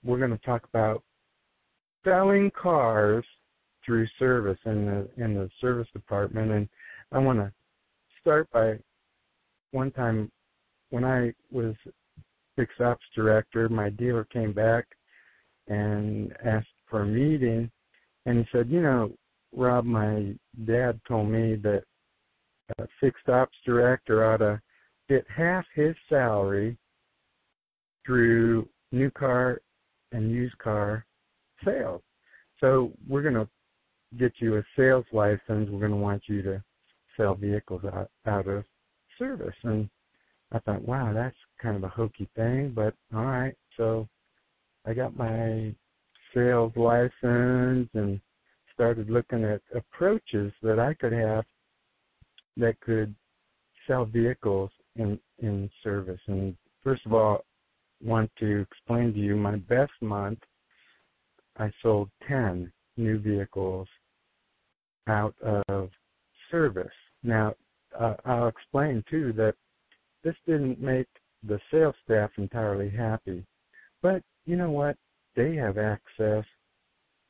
we're going to talk about selling cars through service in the service department. And I want to start by one time when I was fixed ops director, my dealer came back and asked for a meeting, and he said, Rob, my dad told me that a fixed ops director ought to get half his salary through new car and used car sales. So we're going to get you a sales license. We're going to want you to sell vehicles out of service. And I thought, wow, that's kind of a hokey thing, but all right. So I got my sales license and started looking at approaches that I could have that could sell vehicles in service. And first of all, I want to explain to you my best month, I sold 10 new vehicles out of service. Now, I'll explain, too, that this didn't make the sales staff entirely happy. But you know what? They have access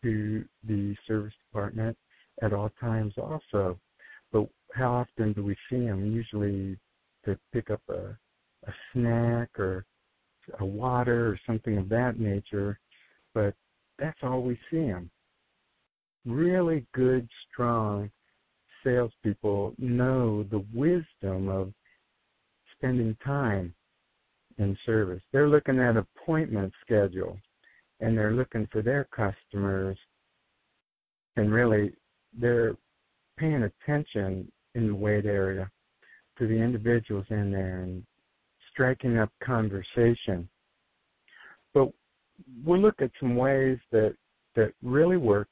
to the service department at all times also. But how often do we see them? Usually to pick up a snack or a water or something of that nature. But that's all we see them. Really good, strong salespeople know the wisdom of spending time in service. They're looking at appointment schedule, and they're looking for their customers, and really they're paying attention in the weight area to the individuals in there and striking up conversation. But we'll look at some ways that really work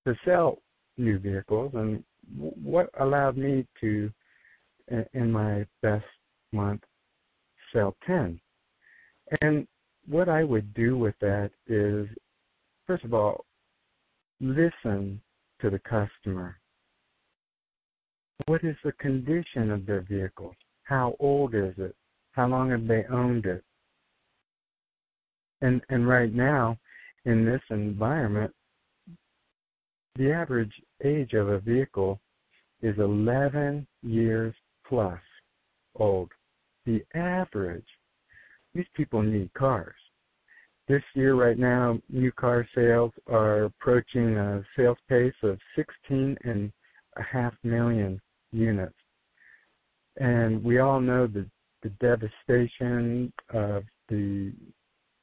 to sell new vehicles, and what allowed me to, in my best month, sell 10. And what I would do with that is, first of all, listen to the customer. What is the condition of their vehicle? How old is it? How long have they owned it? And right now, in this environment, the average age of a vehicle is 11 years plus old. The average. These people need cars. This year, right now, new car sales are approaching a sales pace of 16.5 million units. And we all know the devastation of the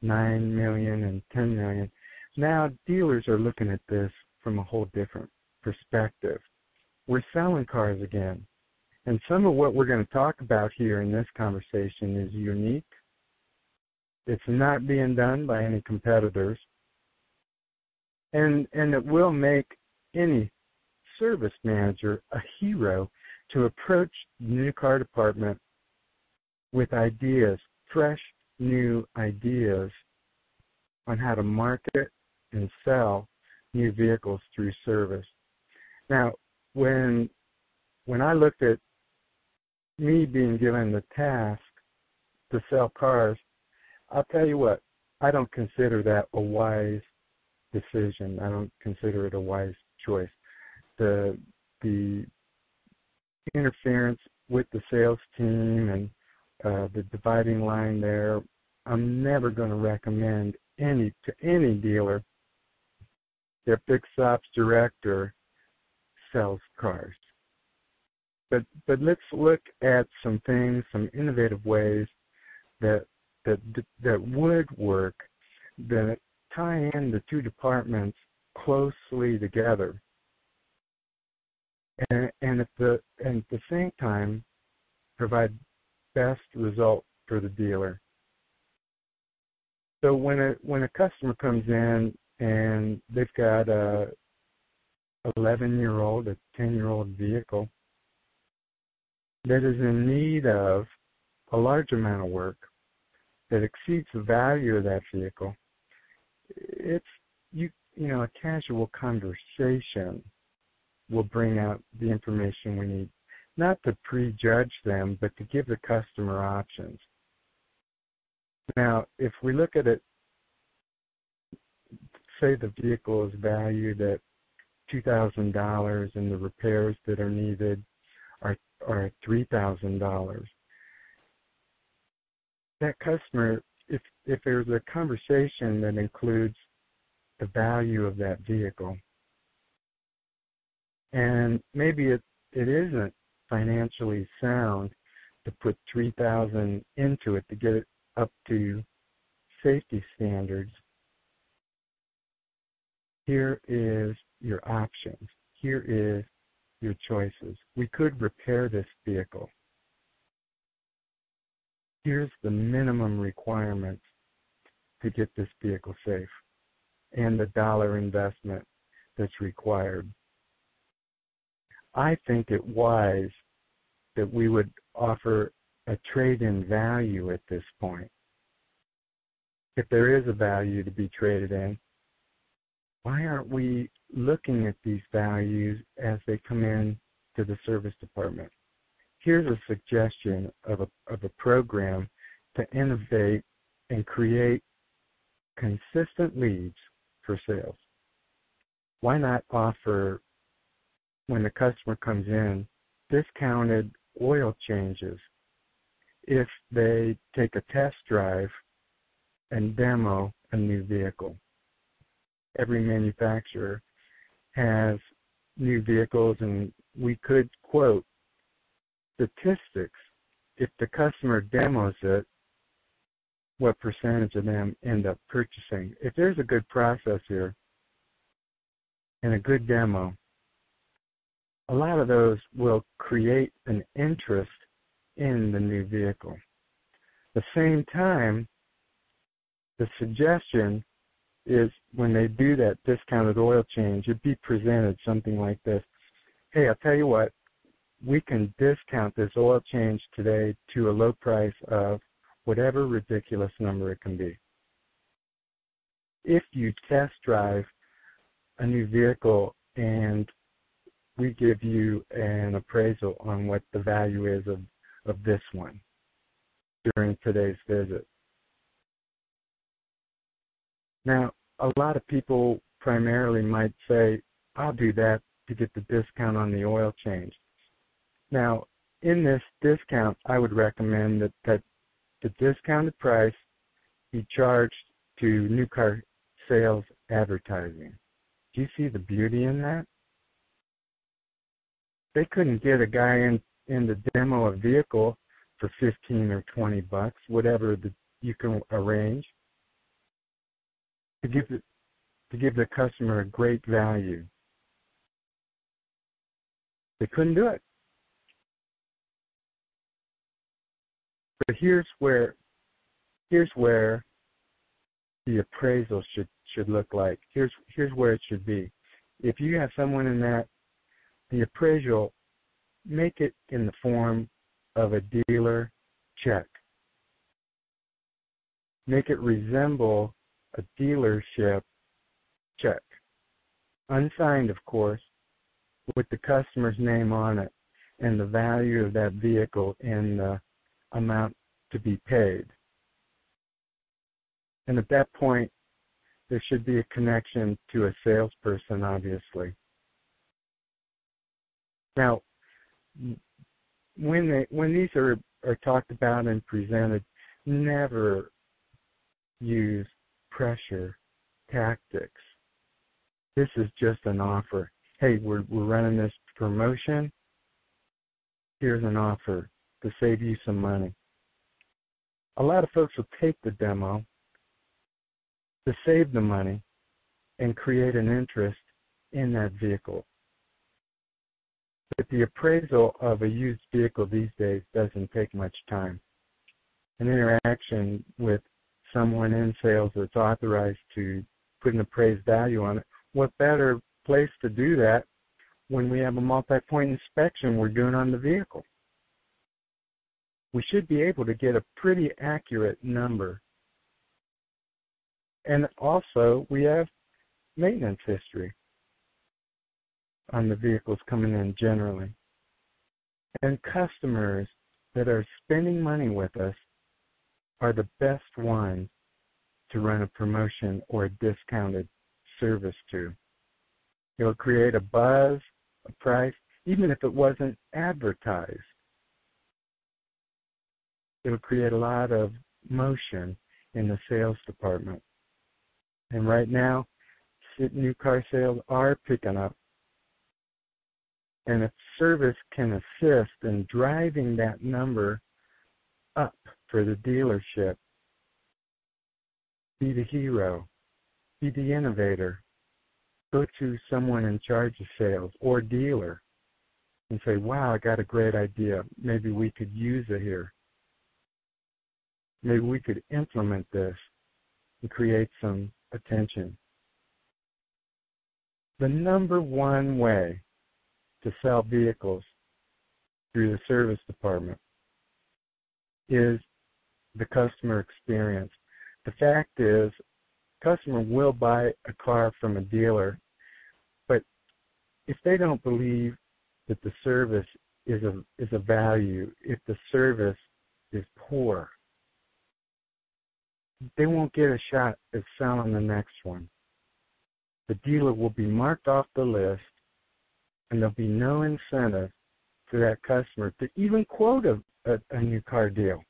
9 million and 10 million. Now dealers are looking at this from a whole different perspective. We're selling cars again. And some of what we're going to talk about here in this conversation is unique. It's not being done by any competitors. And it will make any service manager a hero to approach the new car department with ideas, fresh new ideas on how to market and sell new vehicles through service. Now, when I looked at me being given the task to sell cars, I'll tell you what, I don't consider that a wise decision. I don't consider it a wise choice. The interference with the sales team and the dividing line there, I'm never going to recommend to any dealer their fixed ops director sells cars. But let's look at some things, some innovative ways that would work, that tie in the two departments closely together, and at the same time provide best result for the dealer. So when a customer comes in and they've got a 11-year-old, a 10-year-old vehicle that is in need of a large amount of work that exceeds the value of that vehicle, it's a casual conversation will bring out the information we need, not to prejudge them, but to give the customer options. Now, if we look at it say the vehicle is valued at $2,000 and the repairs that are needed are $3,000. That customer, if there's a conversation that includes the value of that vehicle, and maybe it isn't financially sound to put $3,000 into it to get it up to safety standards, here is your options. Here is your choices. We could repair this vehicle. Here's the minimum requirements to get this vehicle safe and the dollar investment that's required. I think it wise that we would offer a trade-in value at this point. If there is a value to be traded in, why aren't we looking at these values as they come in to the service department? Here's a suggestion of a program to innovate and create consistent leads for sales. Why not offer, when the customer comes in, discounted oil changes if they take a test drive and demo a new vehicle? Every manufacturer has new vehicles, and we could quote statistics. If the customer demos it, what percentage of them end up purchasing? If there's a good process here and a good demo, a lot of those will create an interest in the new vehicle. At the same time, the suggestion is when they do that discounted oil change, it'd be presented something like this. Hey, I'll tell you what, we can discount this oil change today to a low price of whatever ridiculous number it can be. If you test drive a new vehicle and we give you an appraisal on what the value is of this one during today's visit. Now, a lot of people primarily might say, I'll do that to get the discount on the oil change. Now, in this discount, I would recommend that the discounted price be charged to new car sales advertising. Do you see the beauty in that? They couldn't get a guy in to demo a vehicle for $15 or $20, whatever you can arrange, to give the customer a great value. They couldn't do it. But here's where the appraisal should look like. Here's where it should be. If you have someone in that, the appraisal, make it in the form of a dealer check. Make it resemble a dealership check. Unsigned, of course, with the customer's name on it and the value of that vehicle and the amount to be paid. And at that point, there should be a connection to a salesperson, obviously. Now, when these are talked about and presented, never use pressure tactics. This is just an offer. Hey, we're running this promotion. Here's an offer to save you some money. A lot of folks will take the demo to save the money and create an interest in that vehicle. But the appraisal of a used vehicle these days doesn't take much time. An interaction with someone in sales that's authorized to put an appraised value on it, what better place to do that when we have a multi-point inspection we're doing on the vehicle? We should be able to get a pretty accurate number. And also, we have maintenance history on the vehicles coming in generally. And customers that are spending money with us are the best ones to run a promotion or a discounted service to. It'll create a buzz, a price, even if it wasn't advertised. It'll create a lot of motion in the sales department. And right now, new car sales are picking up. And if service can assist in driving that number up for the dealership, be the hero, be the innovator, go to someone in charge of sales or dealer and say, wow, I got a great idea. Maybe we could use it here. Maybe we could implement this and create some attention. The number one way to sell vehicles through the service department is the customer experience. The fact is, customer will buy a car from a dealer, but if they don't believe that the service is a value, if the service is poor, they won't get a shot at selling the next one. The dealer will be marked off the list, and there'll be no incentive for that customer to even quote a new car deal.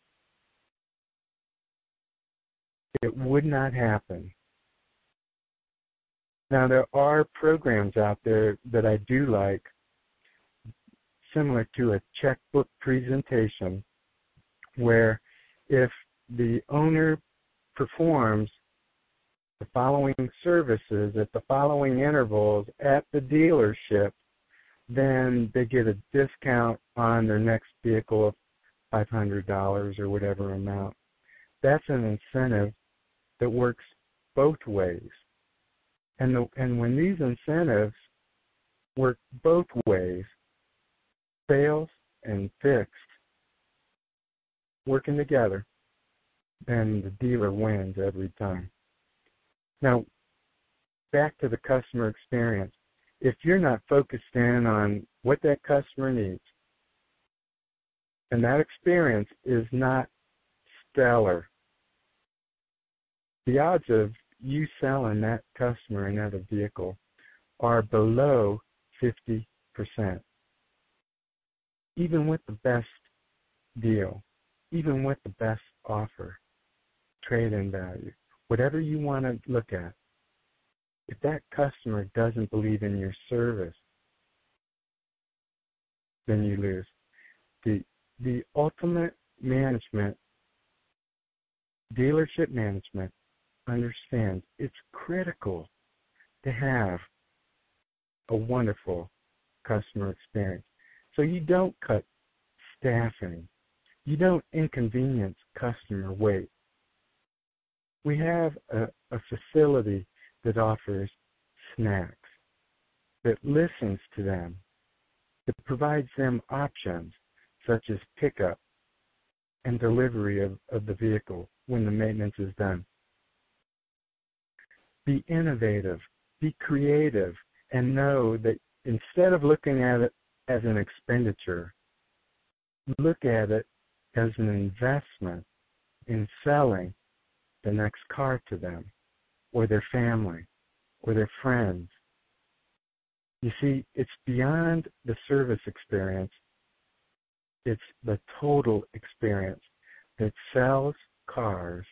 It would not happen. Now, there are programs out there that I do like, similar to a checkbook presentation, where if the owner performs the following services at the following intervals at the dealership, then they get a discount on their next vehicle of $500 or whatever amount. That's an incentive that works both ways. And when these incentives work both ways, sales and fixed, working together, then the dealer wins every time. Now, back to the customer experience. If you're not focused in on what that customer needs, and that experience is not stellar, the odds of you selling that customer another vehicle are below 50%, even with the best deal, even with the best offer, trade-in value, whatever you want to look at. If that customer doesn't believe in your service, then you lose. The ultimate management, dealership management, understands it's critical to have a wonderful customer experience. So you don't cut staffing. You don't inconvenience customer wait. We have a facility that offers snacks, that listens to them, that provides them options such as pickup and delivery of the vehicle when the maintenance is done. Be innovative, be creative, and know that instead of looking at it as an expenditure, look at it as an investment in selling the next car to them, or their family, or their friends. You see, it's beyond the service experience. It's the total experience that sells cars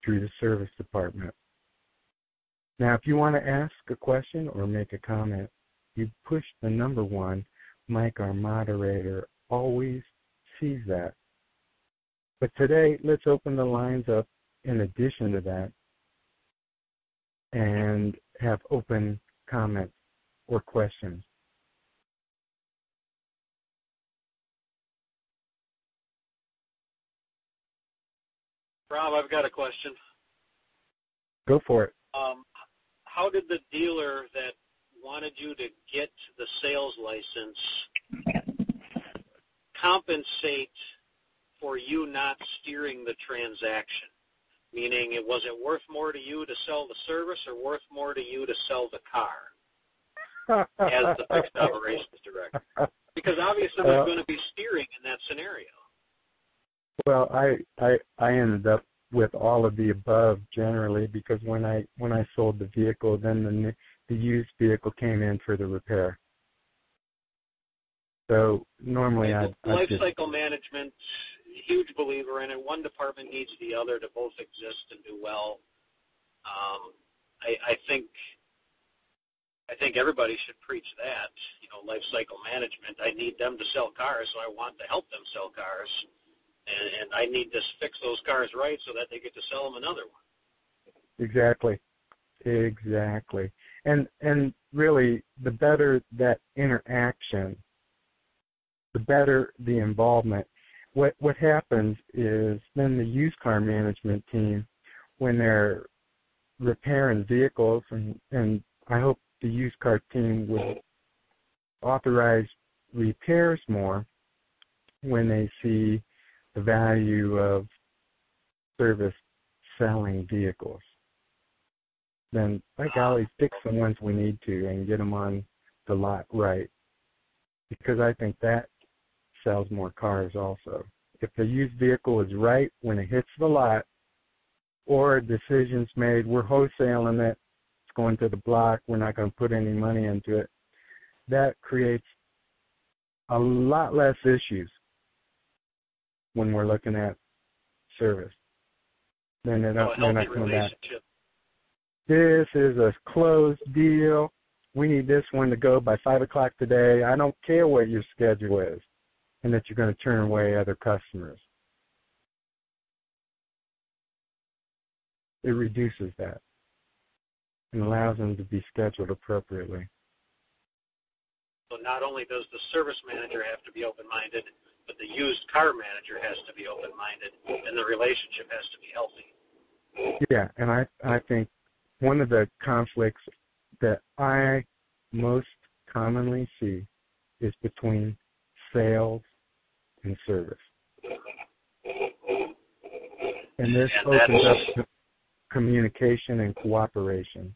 through the service department. Now, if you want to ask a question or make a comment, you push the number 1. Mike, our moderator, always sees that. But today, let's open the lines up in addition to that and have open comments or questions. Rob, I've got a question. Go for it. How did the dealer that wanted you to get the sales license compensate for you not steering the transaction? Meaning, was it worth more to you to sell the service or worth more to you to sell the car as the fixed operations director? Because obviously there's going to be steering in that scenario. Well, I ended up with all of the above generally, because when I sold the vehicle, then the used vehicle came in for the repair. So normally life cycle management, huge believer in it. One department needs the other to both exist and do well. I think everybody should preach that. Life cycle management. I need them to sell cars, so I want to help them sell cars, and I need to fix those cars right so that they get to sell them another one. Exactly. And really, the better that interaction, the better the involvement. What happens is then the used car management team, when they're repairing vehicles, and I hope the used car team will authorize repairs more when they see the value of service selling vehicles. Then, by golly, fix the ones we need to and get them on the lot right. Because I think that sells more cars also. If the used vehicle is right when it hits the lot, or a decision's made, we're wholesaling it, it's going to the block, we're not going to put any money into it, that creates a lot less issues when we're looking at service. Then they're not coming back. This is a closed deal. We need this one to go by 5 o'clock today. I don't care what your schedule is, and that you're going to turn away other customers. It reduces that and allows them to be scheduled appropriately. So not only does the service manager have to be open-minded, but the used car manager has to be open-minded, and the relationship has to be healthy. Yeah, and I think one of the conflicts that I most commonly see is between sales and service. And this opens up to communication and cooperation.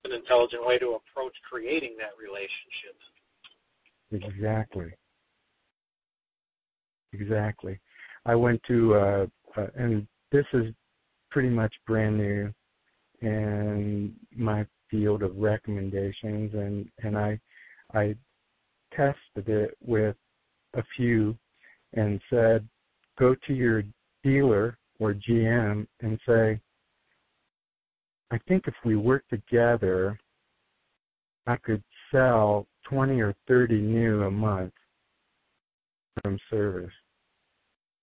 An intelligent way to approach creating that relationship. Exactly. I went to, and this is pretty much brand new in my field of recommendations, and I tested it with a few and said, go to your dealer or GM and say, I think if we work together, I could sell 20 or 30 new a month from service,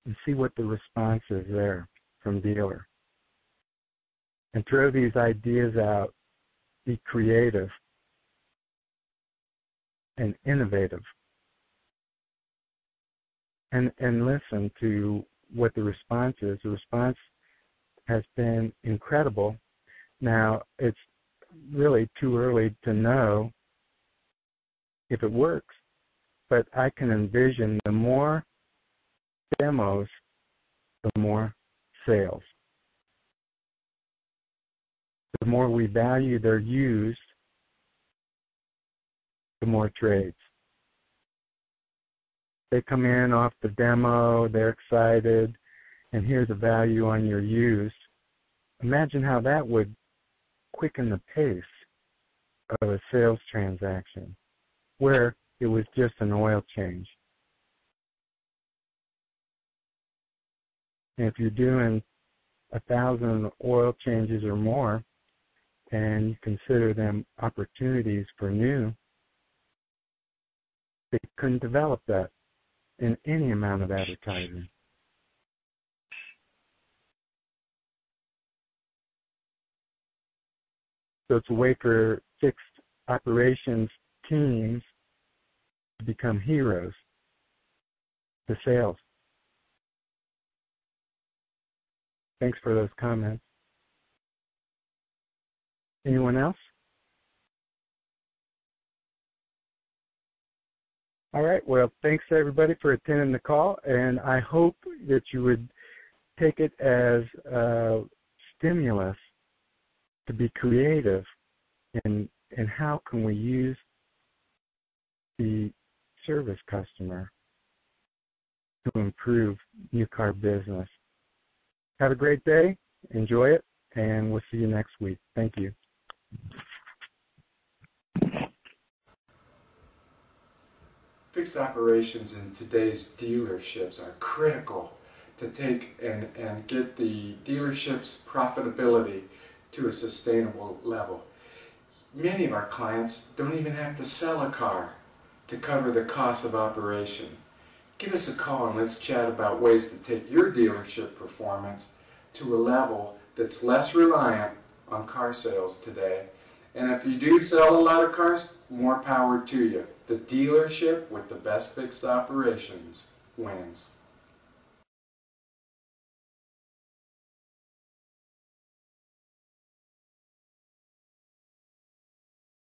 and see what the response is there from dealer. And throw these ideas out, be creative and innovative, and listen to what the response is. The response has been incredible. Now, it's really too early to know if it works, but I can envision the more demos, the more sales. The more we value their use, the more trades. They come in off the demo, they're excited, and here's a value on your use. Imagine how that would quicken the pace of a sales transaction where it was just an oil change. And if you're doing 1,000 oil changes or more, and you consider them opportunities for new, they couldn't develop that in any amount of advertising. So it's a way for fixed operations teams to become heroes to sales. Thanks for those comments. Anyone else? All right. Well, thanks everybody for attending the call, and I hope that you would take it as a stimulus to be creative in how can we use the service customer to improve new car business. Have a great day. Enjoy it, and we'll see you next week. Thank you. Fixed operations in today's dealerships are critical to take and get the dealership's profitability to a sustainable level. Many of our clients don't even have to sell a car to cover the cost of operation. Give us a call and let's chat about ways to take your dealership performance to a level that's less reliant on car sales today. And if you do sell a lot of cars, more power to you. The dealership with the best fixed operations wins.